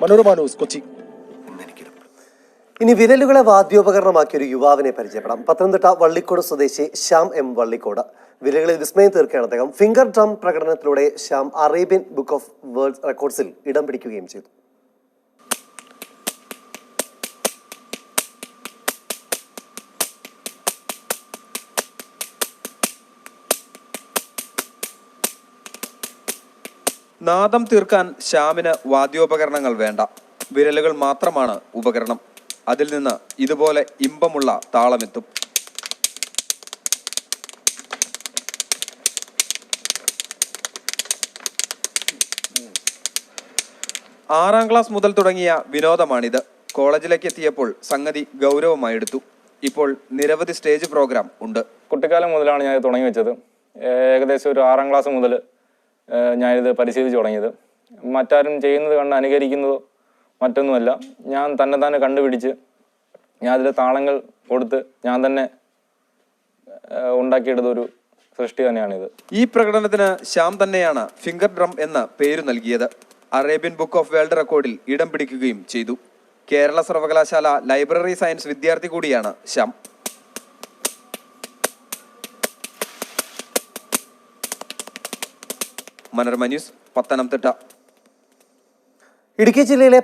Manorama news, Kochi. ഇനി വിരലുകളെ വാദ്യോപകരണമാക്കിയ ഒരു യുവാവിനെ പരിചയപ്പെടാം. പത്തനംതിട്ട വള്ളിക്കോട് സ്വദേശി ശ്യാം എം വള്ളിക്കോട്. വിരലുകളിൽ വിസ്മയം തീർക്കുകയാണ് അദ്ദേഹം. ഫിംഗർ ഡ്രം പ്രകടനത്തിലൂടെ Shyam Arabian book of world റെക്കോർഡ്സിൽ ഇടം പിടിക്കുകയും ചെയ്തു. നാദം തീർക്കാൻ ശ്യാമിന് വാദ്യോപകരണങ്ങൾ വേണ്ട, വിരലുകൾ മാത്രമാണ് ഉപകരണം. അതിൽ നിന്ന് ഇതുപോലെ ഇമ്പമുള്ള താളമെത്തും. ആറാം ക്ലാസ് മുതൽ തുടങ്ങിയ വിനോദമാണിത്. കോളേജിലേക്ക് എത്തിയപ്പോൾ സംഗതി ഗൗരവമായെടുത്തു. ഇപ്പോൾ നിരവധി സ്റ്റേജ് പ്രോഗ്രാം ഉണ്ട്. കുട്ടിക്കാലം മുതലാണ് ഞാൻ തുടങ്ങി വെച്ചത്. ഏകദേശം ഒരു 6ാം ക്ലാസ് മുതൽ ഞാനിത് പരിശീലിച്ച് തുടങ്ങിയത്. മറ്റാരും ചെയ്യുന്നത് കണ്ട് അനുകരിക്കുന്നതോ മറ്റൊന്നുമല്ല. ഞാൻ തന്നെ കണ്ടുപിടിച്ച് ഞാൻ അതിൽ താളങ്ങൾ കൊടുത്ത് ഞാൻ തന്നെ ഉണ്ടാക്കിയെടുത്തൊരു സൃഷ്ടി തന്നെയാണിത്. ഈ പ്രകടനത്തിന് ശ്യാം തന്നെയാണ് ഫിംഗർ ഡ്രം എന്ന പേര് നൽകിയത്. അറേബ്യൻ ബുക്ക് ഓഫ് വേൾഡ് റെക്കോർഡിൽ ഇടം പിടിക്കുകയും ചെയ്തു. കേരള സർവകലാശാല ലൈബ്രറി സയൻസ് വിദ്യാർത്ഥി കൂടിയാണ് ശ്യാം. മനോരമ ന്യൂസ്, പത്തനംതിട്ട. ഇടുക്കി ജില്ലയിലെ